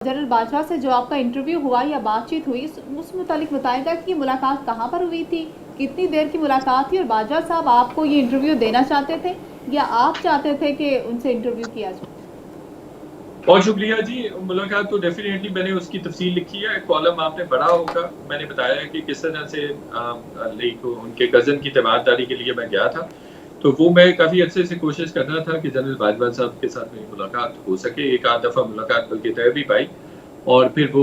General Bajwa से जो आपका इंटरव्यू हुआ या बातचीत हुई उस मुतालिक बताएगा कि ये मुलाकात कहाँ पर हुई थी, कितनी देर की मुलाकात थी और बाजवा साहब आपको ये इंटरव्यू देना चाहते थे या आप चाहते थे कि उनसे इंटरव्यू किया जाए? बहुत शुक्रिया जी। मुलाकात तो डेफिनेटली मैंने उसकी तफसील लिखी है, कॉलम आपने पढ़ा होगा। मैंने बताया कि किस तरह से उनके कज़न की तीमारदारी के लिए मैं गया था। तो वो मैं काफ़ी अच्छे से कोशिश कर रहा था कि जनरल बाजवा साहब के साथ मेरी मुलाकात हो सके। एक आध दफ़ा मुलाकात बल्कि तय भी पाई और फिर वो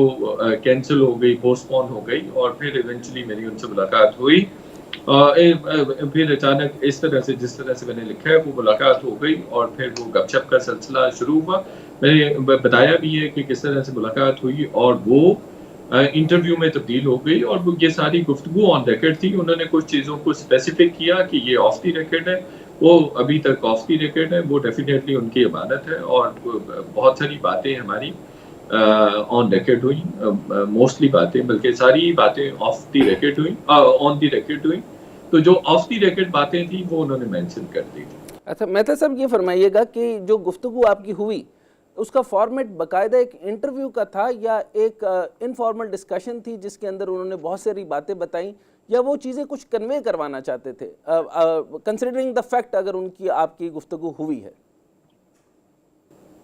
कैंसिल हो गई, पोस्टपोन हो गई और फिर इवेंचुअली मेरी उनसे मुलाकात हुई। फिर अचानक इस तरह से जिस तरह से मैंने लिखा है वो मुलाकात हो गई और फिर वो गपशप का सिलसिला शुरू हुआ। मैंने बताया भी है कि किस तरह से मुलाकात हुई और वो इंटरव्यू में तब्दील हो गई और वो ये सारी गुफ्तगू ऑन रिकॉर्ड थी। उन्होंने कुछ चीज़ों को स्पेसिफिक किया कि ये ऑफ द रिकॉर्ड है, वो अभी तक ऑफ द रिकॉर्ड है, वो डेफिनेटली उनकी अमानत है और बहुत सारी बातें हमारी ऑन रिकॉर्ड हुई, मोस्टली बातें बल्कि सारी बातें ऑफ द रिकॉर्ड हुई, ऑन द रिकॉर्ड हुई। तो जो ऑफ द रिकॉर्ड बातें थी वो उन्होंने मेंशन कर दी थी। अच्छा मेहता साहब ये फरमाइएगा कि जो गुफ्तगू आपकी हुई उसका फॉर्मेट बाकायदा एक इंटरव्यू का था या एक इनफॉर्मल डिस्कशन थी जिसके अंदर उन्होंने बहुत सारी बातें बताई, या वो चीज़ें कुछ कन्वे करवाना चाहते थे कंसिडरिंग द फैक्ट अगर उनकी आपकी गुफ्तगू हुई है?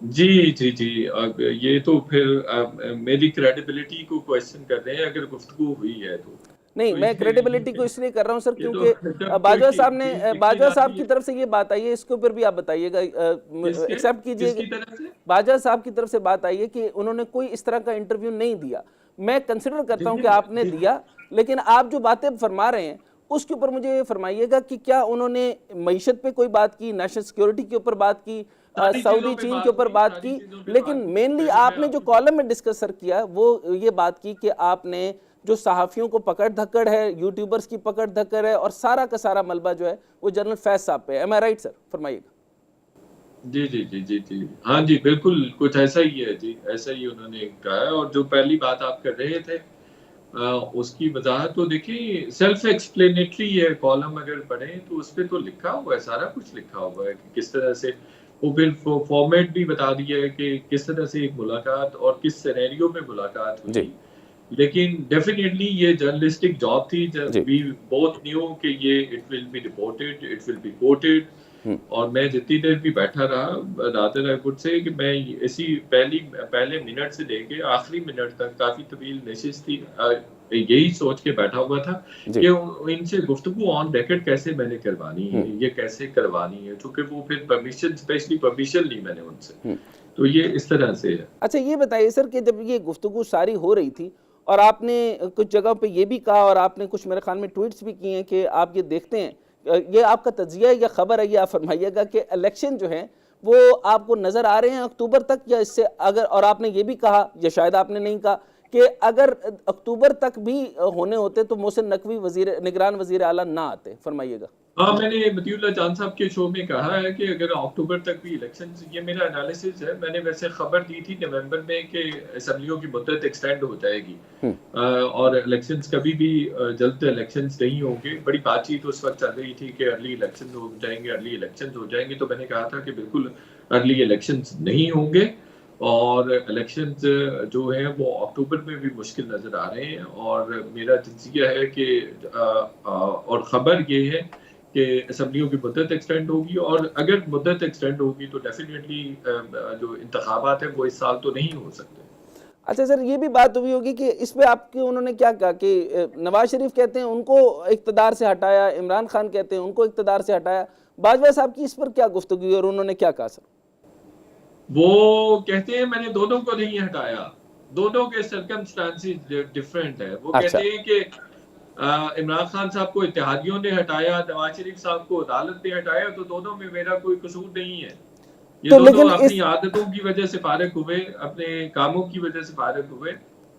जी जी जी। अब ये तो फिर मेरी क्रेडिबिलिटी को क्वेश्चन कर रहे हैं अगर गुफ्तगू हुई है तो। नहीं, तो मैं क्रेडिबिलिटी को ये इसलिए कर रहा हूं सर ये तो क्योंकि जब कोई बाजवा साहब ने बाजवा साहब इख्तिलाफी की तरफ से ये बात आई है, इसके ऊपर भी आप बताइएगा, किसके एक्सेप्ट कीजिए। किसकी तरफ से? बाजवा साहब की तरफ से बात आई है कि उन्होंने कोई इस तरह का इंटरव्यू नहीं दिया। मैं कंसिडर करता हूं कि आपने दिया, लेकिन आप जो बातें फरमा रहे हैं उसके ऊपर मुझे ये फरमाइएगा कि क्या उन्होंने मईशत पे कोई बात की, नेशनल सिक्योरिटी के ऊपर बात की, सारी सऊदी चीजों पे चीन के बात ऊपर हुई, बात सारी की, चीजों पे लेकिन बात हुई। मेनली पहले मैं आपने जो आपको कॉलम में डिस्कस सर किया वो ये बात की कि आपने जो सहाफ़ियों को पकड़ धक्कड़ है, यूट्यूबर्स की पकड़ धक्कड़ है और सारा का सारा मलबा जो है वो जनरल फैज साहब पे है। एम आई राइट सर? फरमाइएगा। जी जी जी जी जी हाँ जी, बिल्कुल कुछ ऐसा ही है जी, ऐसा ही उन्होंने कहा है। और जो पहली बात आप कर रहे थे उसकी वजाहत तो देखिए सेल्फ एक्सप्लेनेटरी है। कॉलम अगर पढ़ें तो उस पे तो लिखा हुआ है, सारा कुछ लिखा हुआ है कि किस तरह से वो फिर फॉर्मेट भी बता दिया है कि किस तरह से एक मुलाकात और किस सिनेरियो में मुलाकात जी हुई। लेकिन डेफिनेटली ये जर्नलिस्टिक जॉब थी। जी। वी बोथ न्यू कि ये it will be reported, it will be quoted. Hmm. और मैं जितनी देर भी बैठा रहा रादर आई वुड से कि मैं इसी पहले मिनट से लेके आखिरी मिनट तक काफी तवील नशिस्त थी, यही सोच के बैठा हुआ था जी। कि इनसे गुफ्तगू ऑन रिकॉर्ड कैसे मैंने करवानी है, ये कैसे करवानी है, क्योंकि वो फिर परमिशन स्पेशली परमिशन ली मैंने उनसे। हम्म। तो ये इस तरह से है। अच्छा ये बताइए सर कि जब ये गुफ्तगू सारी हो रही थी और आपने कुछ जगह पे ये भी कहा और आपने कुछ मेरे ख्याल में ट्वीट्स भी किए हैं कि आप ये देखते हैं, ये आपका तज्जिया है या खबर है, ये आप फरमाइएगा कि इलेक्शन जो है वो आपको नज़र आ रहे हैं अक्टूबर तक या इससे अगर, और आपने ये भी कहा या शायद आपने नहीं कहा कि अगर अक्टूबर तक भी होने होते तो मोहसिन नकवी निगरान वज़ीर आला ना आते? फरमाइएगा। हाँ, मैंने मतीउल्लाह जान साहब के शो में कहा है कि अगर अक्टूबर तक भी इलेक्शंस, ये मेरा एनालिसिस है। मैंने वैसे खबर दी थी नवंबर में कि असेंबलियों की मुद्दत एक्सटेंड हो जाएगी और इलेक्शंस कभी भी जल्द इलेक्शंस नहीं होंगे। बड़ी बातचीत उस वक्त चल रही थी कि अर्ली इलेक्शन हो जाएंगे, अर्ली इलेक्शंस हो जाएंगे। तो मैंने कहा था कि बिल्कुल अर्ली इलेक्शंस नहीं होंगे और इलेक्शंस जो है वो अक्टूबर में भी मुश्किल नजर आ रहे हैं। और मेरा तजिया है कि और खबर ये है कि असेंबलियों की मुद्दत एक्सटेंड होगी और अगर मुद्दत एक्सटेंड होगी तो डेफिनेटली जो इंतखाबात है वो इस साल तो नहीं हो सकते। अच्छा सर ये भी बात हुई होगी कि इस पे आपके उन्होंने क्या कहा कि नवाज शरीफ कहते हैं उनको इक़्तिदार से हटाया, इमरान खान कहते हैं उनको इक़्तिदार से हटाया, बाजवा साहब की इस पर क्या गुफ्तगू हुई और उन्होंने क्या कहा सर? वो कहते हैं मैंने दोनों को नहीं हटाया, दोनों के सर्कमस्टांसेस डिफरेंट है। वो अच्छा। कहते हैं कि इमरान खान साहब को इत्तेहादियों ने हटाया, नवाज शरीफ साहब को अदालत ने हटाया, तो दोनों में मेरा कोई कसूर नहीं है। ये तो दोनों लेकिन अपनी इस आदतों की वजह से फारिग हुए, अपने कामों की वजह से फारिग हुए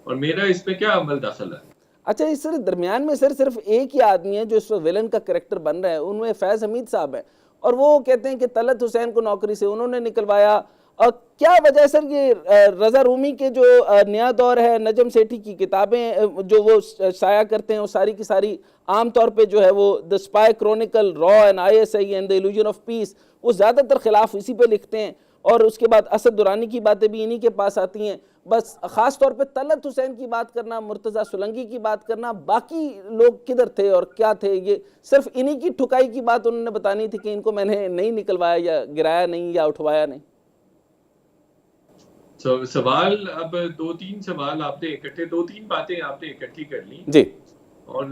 और मेरा इसमें क्या अमल दखल है। अच्छा इस दरमियान में सर सिर्फ एक ही आदमी है जो इस विलन का कैरेक्टर बन रहा है, उनमें फैज़ हमीद साहब है और वो कहते हैं कि तलत हुसैन को नौकरी से उन्होंने निकलवाया। और क्या वजह सर ये रज़ा रूमी के जो नया दौर है, नजम सेठी की किताबें जो वो शाया करते हैं वो सारी की सारी आम तौर पे जो है वो the spy Chronicle, raw and ISI and the illusion of peace, वो ज़्यादातर खिलाफ इसी पे लिखते हैं और उसके बाद असद दुरानी की बातें भी इन्हीं के पास आती हैं। بس خاص طور پہ طلعت حسین کی بات کرنا, مرتضیٰ سولنگی کی بات کرنا, باقی لوگ کدھر تھے اور کیا تھے؟ یہ صرف انہی کی ٹھکائی کی بات انہوں نے بتانی تھی کہ ان کو میں نے نہیں نکلوایا یا گرایا نہیں یا اٹھوایا نہیں. سوال اب 2-3 سوال آپ نے اکٹھے 2-3 باتیں آپ نے اکٹھی کر لی جی, اور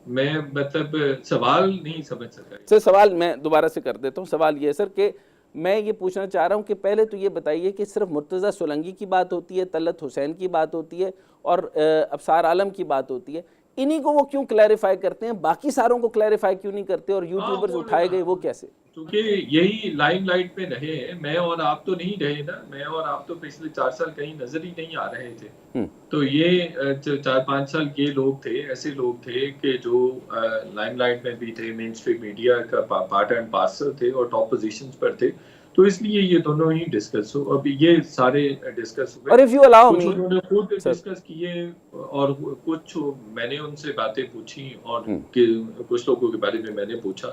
میں مطلب سوال نہیں سمجھ سکا. سر سوال میں دوبارہ سے کر دیتا ہوں. سوال یہ ہے سر کہ میں یہ پوچھنا چاہ رہا ہوں کہ پہلے تو یہ بتائیے کہ صرف مرتضیٰ سولنگی کی بات ہوتی ہے, طلعت حسین کی بات ہوتی ہے اور ابصار عالم کی بات ہوتی ہے, انہی کو وہ کیوں کلیریفائی کرتے ہیں, باقی ساروں کو کلیریفائی کیوں نہیں کرتے, اور یوٹیوبرز اٹھائے گئے وہ کیسے؟ کیونکہ یہی لائم لائٹ پہ رہے ہیں. میں اور آپ تو نہیں رہے نا, میں اور آپ تو پچھلے 4 سال کہیں نظر ہی نہیں آ رہے تھے. تو یہ 4-5 سال یہ لوگ تھے, ایسے لوگ تھے کہ جو لائم لائٹ میں بھی تھے, مین اسٹریم میڈیا کا پارٹ اینڈ پارسل تھے اور ٹاپ پوزیشنز پر تھے. تو اس لیے یہ دونوں ہی ڈسکس ہو, اب یہ سارے ڈسکس ہوئے, اور if you allow کچھ me, انہوں نے خود ڈسکس کیے اور کچھ میں نے ان سے باتیں پوچھی اور کچھ لوگوں کے بارے میں میں نے پوچھا.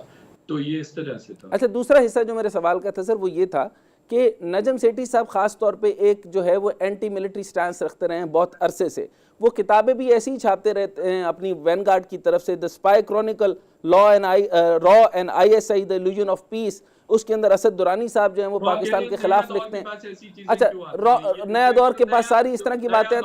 تو یہ اس طرح سے تھا. اچھا, دوسرا حصہ جو میرے سوال کا تھا سر وہ یہ تھا کہ نجم سیٹھی صاحب خاص طور پہ ایک جو ہے وہ اینٹی ملٹری سٹانس رکھتے رہے ہیں بہت عرصے سے. وہ کتابیں بھی ایسی ہی چھاپتے رہتے ہیں اپنی وین گارڈ کی طرف سے, دا اسپائی کرونیکل, را and I S I, the illusion of peace. اس کے اندر اسد درانی صاحب جو ہیں وہ پاکستان کے خلاف لکھتے ہیں. اچھا, نیا دور کے پاس ساری اس طرح کی باتیں.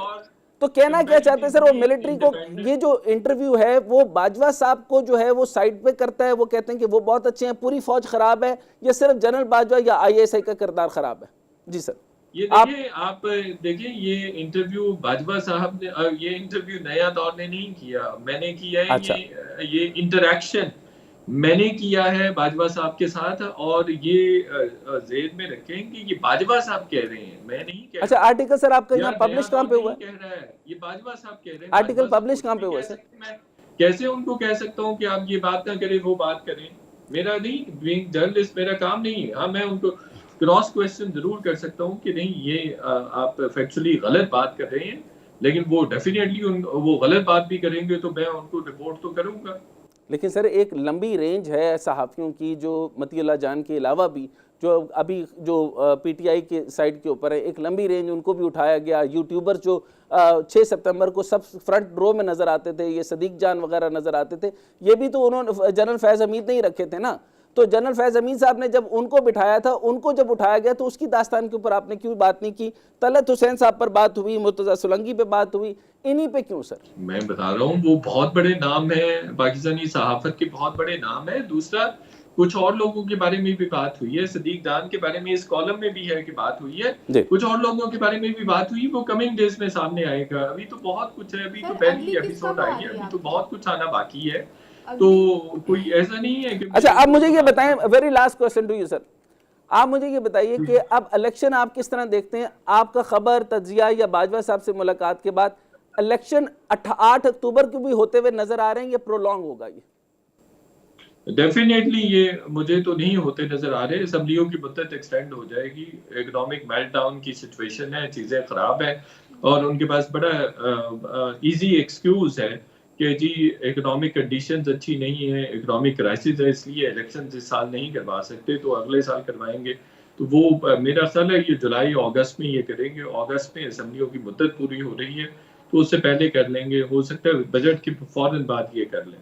تو کہنا کیا چاہتے ہیں سر وہ ملٹری کو؟ یہ جو انٹرویو ہے وہ باجوہ صاحب کو جو ہے وہ سائٹ پہ کرتا ہے, وہ کہتے ہیں کہ وہ بہت اچھے ہیں, پوری فوج خراب ہے, یا صرف جنرل باجوہ یا آئی ایس آئی کا کردار خراب ہے؟ جی سر. یہ دیکھیں, آپ دیکھیں یہ انٹرویو باجوہ صاحب نے, یہ انٹرویو نیا دور نے نہیں کیا, میں نے کیا ہے. یہ انٹریکشن میں نے کیا ہے باجوہ صاحب کے ساتھ, اور یہ ذہن میں رکھیں کہ یہ باجوہ صاحب کہہ رہے ہیں, میں نہیں کہہ رہا. اچھا, آرٹیکل سر آپ کا یہاں پبلش کہاں پہ ہوا ہے؟ یہ باجوہ صاحب کہہ رہے ہیں. آرٹیکل پبلش کہاں پہ ہوا ہے سر؟ میں کیسے ان کو کہہ سکتا ہوں کہ آپ یہ بات نہ کریں وہ بات کریں؟ میرا نہیں, بینگ جرنلسٹ میرا کام نہیں ہے. ہاں, میں ان کو کراس کویسچن ضرور کر سکتا ہوں کہ نہیں یہ آپ فیکچولی غلط بات کر رہے ہیں, لیکن وہ ڈیفینیٹلی وہ غلط بات بھی کریں گے تو میں ان کو رپورٹ تو کروں گا. لیکن سر ایک لمبی رینج ہے صحافیوں کی جو مطیع اللہ جان کے علاوہ بھی جو ابھی جو پی ٹی آئی کے سائٹ کے اوپر ہے, ایک لمبی رینج ان کو بھی اٹھایا گیا. یوٹیوبر جو 6 سپتمبر کو سب فرنٹ رو میں نظر آتے تھے, یہ صدیق جان وغیرہ نظر آتے تھے, یہ بھی تو انہوں نے جنرل فیض حمید نہیں رکھے تھے نا. تو جنرل فیض حمید صاحب نے جب ان کو بٹھایا تھا, ان کو جب اٹھایا گیا تو اس کی داستان کے اوپر آپ نے کیوں بات نہیں کی؟ طلعت حسین صاحب پر بات ہوئی, مرتضیٰ سولنگی پہ بات ہوئی, انہی پہ کیوں سر؟ میں بتا رہا ہوں وہ بہت بڑے نام ہیں, پاکستانی صحافت کے بہت بڑے نام ہیں. دوسرا کچھ اور لوگوں کے بارے میں بھی بات ہوئی ہے, صدیق جان کے بارے میں اس کالم میں بھی ہے کہ بات ہوئی ہے, کچھ اور لوگوں کے بارے میں بھی بات ہوئی, وہ کمنگ ڈیز میں سامنے آئے گا. ابھی تو بہت کچھ ہے, ابھی تو پہلی ایپیسوڈ آئی ہے, ابھی تو بہت کچھ آنا باقی ہے. تو کوئی ایسا نہیں ہے کہ. اچھا, آپ مجھے یہ بتائیں, very last question to you sir, آپ مجھے یہ بتائیے کہ اب الیکشن آپ کس طرح دیکھتے ہیں؟ آپ کا خبر تجزیہ یا باجوہ صاحب سے ملاقات کے بعد الیکشن 8 اکتوبر کو بھی ہوتے ہوئے نظر آ رہے ہیں یا پرولونگ ہوگا؟ یہ ڈیفینیٹلی یہ مجھے تو نہیں ہوتے نظر آ رہے. اسمبلیوں کی مدت ایکسٹینڈ ہو جائے گی, اکنامک میلٹ ڈاؤن کی سچویشن ہے, چیزیں خراب ہیں, اور ان کے پاس بڑا ایزی ایکسکیوز ہے کہ جی اکنامک کنڈیشنز اچھی نہیں ہیں, اکنامک کرائسس ہے, اس لیے الیکشنز اس سال نہیں کروا سکتے, تو اگلے سال کروائیں گے. تو وہ میرا خیال ہے یہ جولائی اگست میں یہ کریں گے. اگست میں اسمبلیوں کی مدت پوری ہو رہی ہے, تو اس سے پہلے کر لیں گے. ہو سکتا ہے بجٹ کے فوراً بعد یہ کر لیں.